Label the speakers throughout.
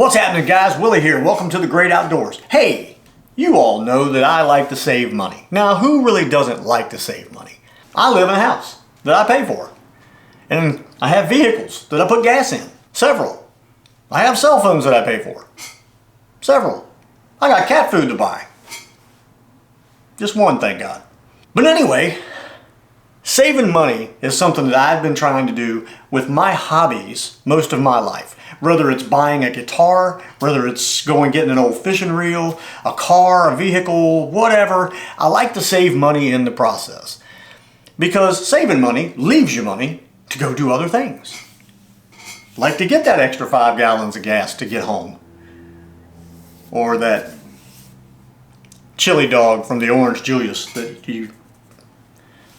Speaker 1: What's happening, guys? Willie here. Welcome to the Great Outdoors. Hey, you all know that I like to save money. Now, who really doesn't like to save money? I live in a house that I pay for. And I have vehicles that I put gas in. Several. I have cell phones that I pay for. Several. I got cat food to buy. Just one, thank God. But anyway, saving money is something that I've been trying to do with my hobbies most of my life. Whether it's buying a guitar, whether it's getting an old fishing reel, a car, a vehicle, whatever, I like to save money in the process. Because saving money leaves you money to go do other things. Like to get that extra 5 gallons of gas to get home. Or that chili dog from the Orange Julius that you...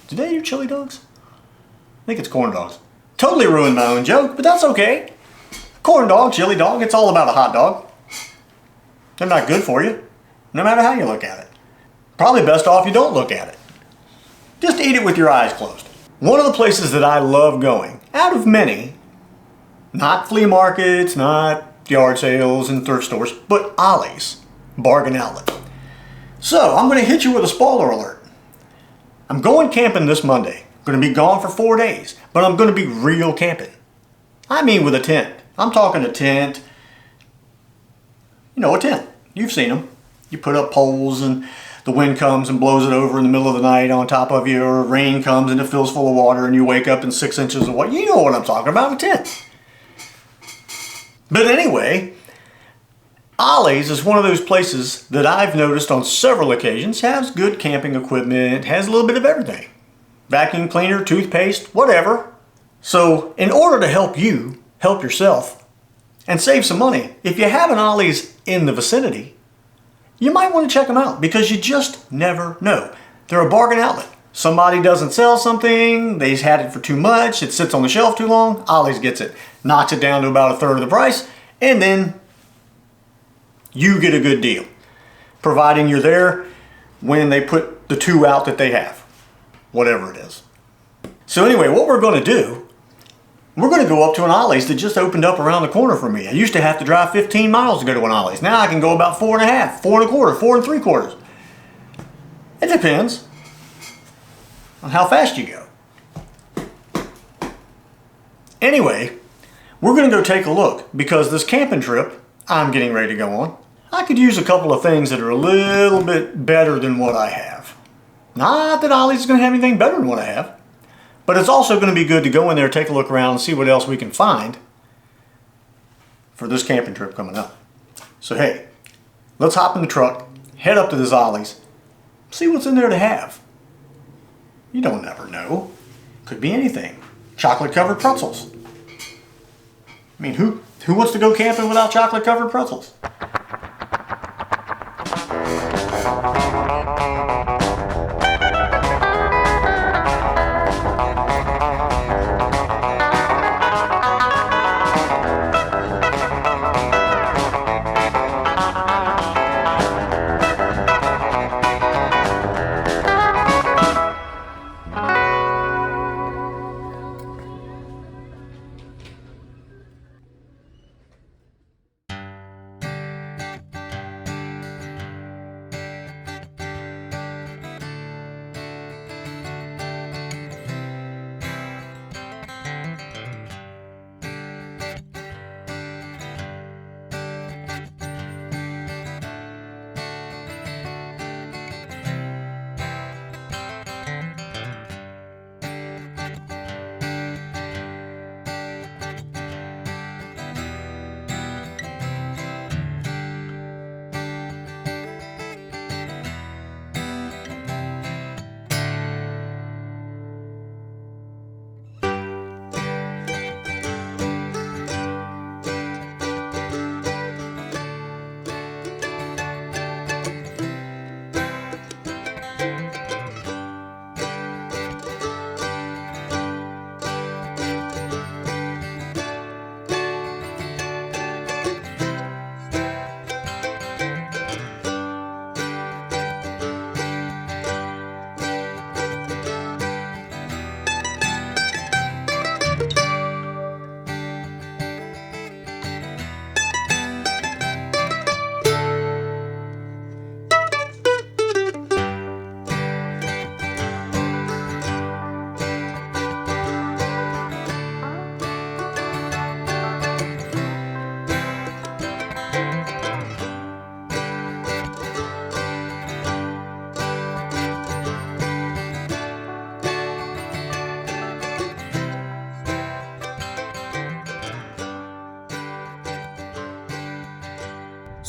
Speaker 1: Did they do chili dogs? I think it's corn dogs. Totally ruined my own joke, but that's okay. Corn dog, chili dog, it's all about a hot dog. They're not good for you, no matter how you look at it. Probably best off you don't look at it. Just eat it with your eyes closed. One of the places that I love going, out of many, not flea markets, not yard sales and thrift stores, but Ollies Bargain Outlet. So, I'm going to hit you with a spoiler alert. I'm going camping this Monday. I'm going to be gone for 4 days, but I'm going to be real camping. I mean with a tent. I'm talking a tent. You know, a tent. You've seen them. You put up poles and the wind comes and blows it over in the middle of the night on top of you, or rain comes and it fills full of water and you wake up in 6 inches of water. You know what I'm talking about, a tent. But anyway, Ollie's is one of those places that I've noticed on several occasions has good camping equipment, has a little bit of everything. Vacuum cleaner, toothpaste, whatever. So in order to help you help yourself and save some money, if you have an Ollie's in the vicinity, you might want to check them out because you just never know. They're a bargain outlet. Somebody doesn't sell something, they've had it for too much, it sits on the shelf too long, Ollie's gets it, knocks it down to about 1/3 of the price, and then you get a good deal, providing you're there when they put the 2 out that they have, whatever it is. So anyway, what we're going to do, we're going to go up to an Ollie's that just opened up around the corner from me. I used to have to drive 15 miles to go to an Ollie's. Now I can go about 4.5, 4.25, 4.75. It depends on how fast you go. Anyway, we're going to go take a look because this camping trip I'm getting ready to go on, I could use a couple of things that are a little bit better than what I have. Not that Ollie's is going to have anything better than what I have. But it's also going to be good to go in there, take a look around, and see what else we can find for this camping trip coming up. So hey, let's hop in the truck, head up to this Ollie's, see what's in there to have. You don't never know. Could be anything. Chocolate covered pretzels. I mean, who wants to go camping without chocolate covered pretzels?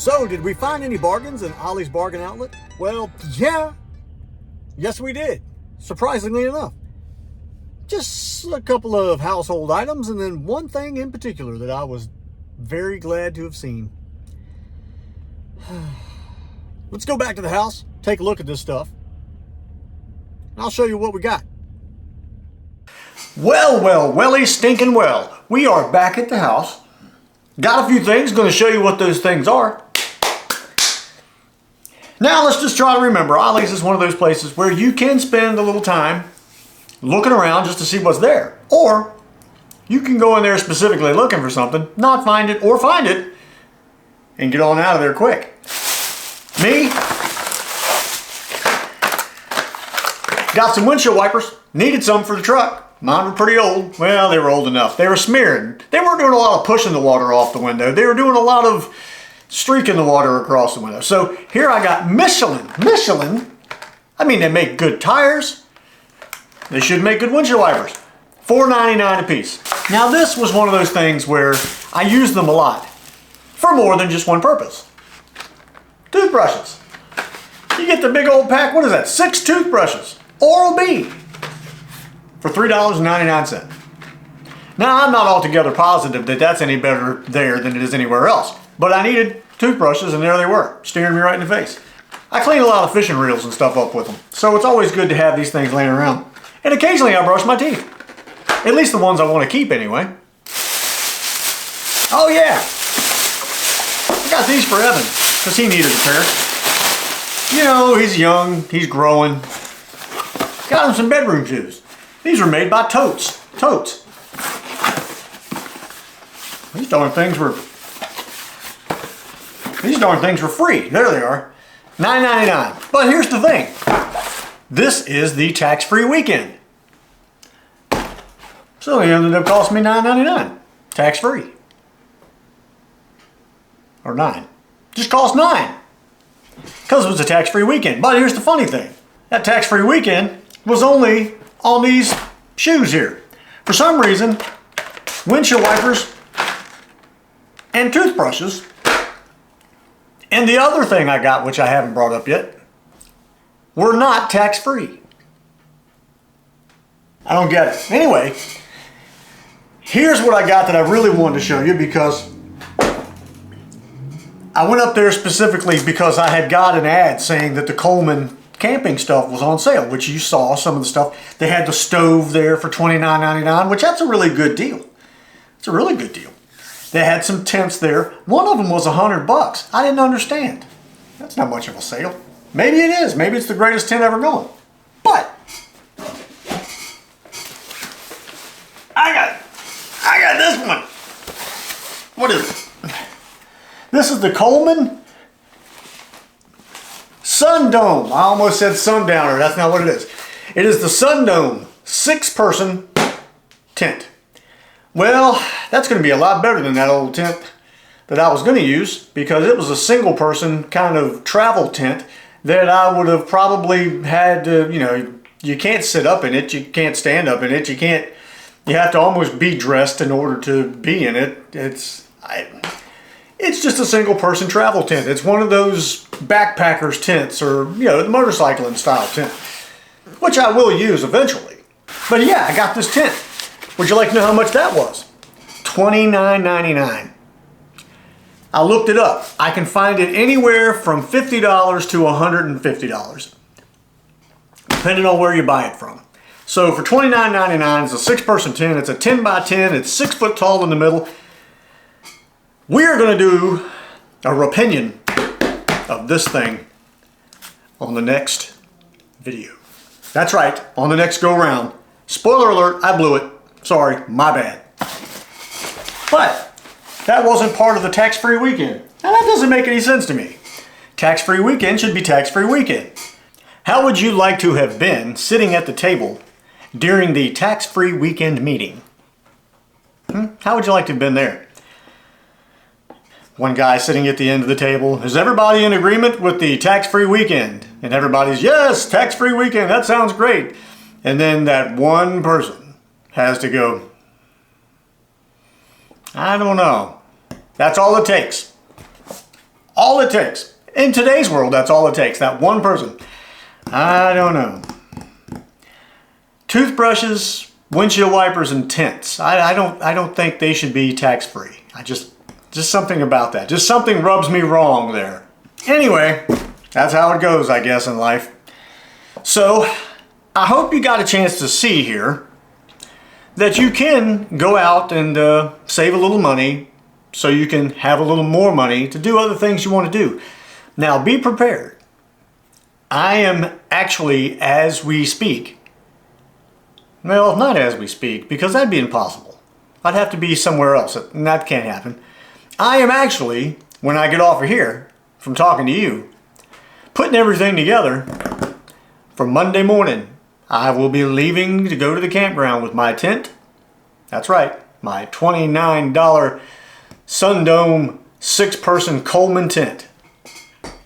Speaker 1: So, did we find any bargains in Ollie's Bargain Outlet? Well, yeah. Yes, we did. Surprisingly enough. Just a couple of household items, and then one thing in particular that I was very glad to have seen. Let's go back to the house, take a look at this stuff, and I'll show you what we got. Well, Willie stinking well. We are back at the house. Got a few things, going to show you what those things are. Now let's just try to remember, Ollie's is one of those places where you can spend a little time looking around just to see what's there. Or you can go in there specifically looking for something, not find it, or find it, and get on out of there quick. Me, got some windshield wipers, needed some for the truck. Mine were pretty old. Well, they were old enough. They were smearing. They weren't doing a lot of pushing the water off the window. They were doing a lot of streaking the water across the window. So here I got Michelin. I mean, they make good tires. They should make good windshield wipers. $4.99 a piece. Now this was one of those things where I used them a lot for more than just one purpose. Toothbrushes. You get the big old pack, what is that? 6 toothbrushes. Oral-B for $3.99. Now I'm not altogether positive that that's any better there than it is anywhere else, but I needed toothbrushes and there they were, staring me right in the face. I clean a lot of fishing reels and stuff up with them, so it's always good to have these things laying around. And occasionally I brush my teeth. At least the ones I want to keep anyway. Oh yeah, I got these for Evan, because he needed a pair. You know, he's young, he's growing. Got him some bedroom shoes. These were made by Totes. These darn things were free. There they are. $9.99. But here's the thing. This is the tax-free weekend. So it ended up costing me $9.99. Tax-free. Or $9. Just cost $9. Because it was a tax-free weekend. But here's the funny thing. That tax-free weekend was only on these shoes here. For some reason, windshield wipers and toothbrushes, and the other thing I got, which I haven't brought up yet, were not tax-free. I don't get it. Anyway, here's what I got that I really wanted to show you, because I went up there specifically because I had got an ad saying that the Coleman camping stuff was on sale, which you saw some of the stuff. They had the stove there for $29.99, which that's a really good deal. It's a really good deal. They had some tents there. One of them was $100. I didn't understand. That's not much of a sale. Maybe it is. Maybe it's the greatest tent ever going. But I got this one. What is it? This is the Coleman Sundome. I almost said Sundowner. That's not what it is. It is the Sundome 6-person tent. Well, that's going to be a lot better than that old tent that I was going to use, because it was a single-person kind of travel tent that I would have probably had to, you know, you can't sit up in it, you can't stand up in it, you have to almost be dressed in order to be in it. It's just a single-person travel tent. It's one of those backpackers tents, or, you know, the motorcycling style tent, which I will use eventually. But yeah, I got this tent. Would you like to know how much that was? $29.99. I looked it up. I can find it anywhere from $50 to $150, depending on where you buy it from. So for $29.99, it's a 6-person tent. It's a 10 by 10. It's 6 foot tall in the middle. We are going to do a opinion of this thing on the next video. That's right, on the next go round. Spoiler alert, I blew it. Sorry, my bad. But that wasn't part of the tax-free weekend. Now that doesn't make any sense to me. Tax-free weekend should be tax-free weekend. How would you like to have been sitting at the table during the tax-free weekend meeting? How would you like to have been there? One guy sitting at the end of the table, is everybody in agreement with the tax-free weekend? And everybody's, yes, tax-free weekend, that sounds great. And then that one person has to go, I don't know. That's all it takes. all it takes. In today's world, that's all it takes. That one person. I don't know. Toothbrushes, windshield wipers, and tents. I don't think they should be tax-free. Just something about that. Just something rubs me wrong there. Anyway, that's how it goes, I guess, in life. So, I hope you got a chance to see here that you can go out and save a little money so you can have a little more money to do other things you want to do. Now, be prepared. I am actually, as we speak, well, not as we speak, because that'd be impossible. I'd have to be somewhere else, and that can't happen. I am actually, when I get off of here, from talking to you, putting everything together for Monday morning. I will be leaving to go to the campground with my tent. That's right, my $29 Sundome 6-person Coleman tent.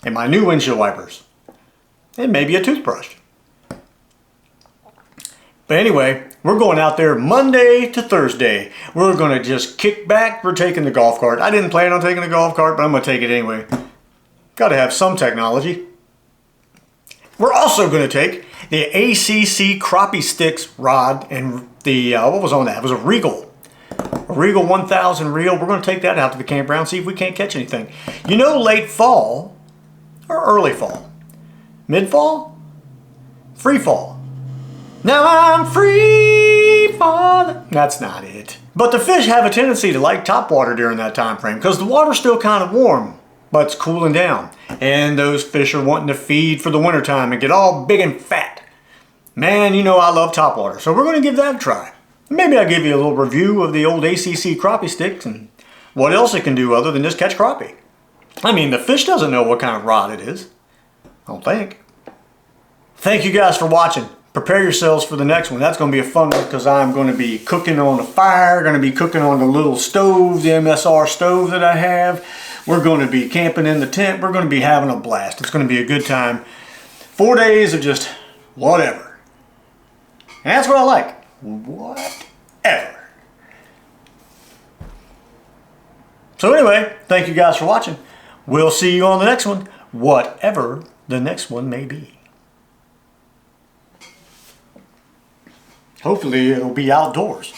Speaker 1: And my new windshield wipers. And maybe a toothbrush. But anyway, we're going out there Monday to Thursday. We're going to just kick back. We're taking the golf cart. I didn't plan on taking the golf cart, but I'm going to take it anyway. Got to have some technology. We're also going to take the ACC crappie sticks rod and the, what was on that? It was a Regal 1000 reel. We're going to take that out to the campground, see if we can't catch anything. You know, late fall or early fall? Mid-fall? Free fall. Now I'm free falling. That's not it. But the fish have a tendency to like top water during that time frame because the water's still kind of warm, but it's cooling down. And those fish are wanting to feed for the wintertime and get all big and fat. Man, you know I love top water, so we're going to give that a try. Maybe I'll give you a little review of the old ACC crappie sticks and what else it can do other than just catch crappie. I mean, the fish doesn't know what kind of rod it is. I don't think. Thank you guys for watching. Prepare yourselves for the next one. That's going to be a fun one because I'm going to be cooking on the fire, going to be cooking on the little stove, the MSR stove that I have. We're going to be camping in the tent. We're going to be having a blast. It's going to be a good time. 4 days of just whatever. And that's what I like. Whatever. So anyway, thank you guys for watching. We'll see you on the next one, whatever the next one may be. Hopefully it'll be outdoors.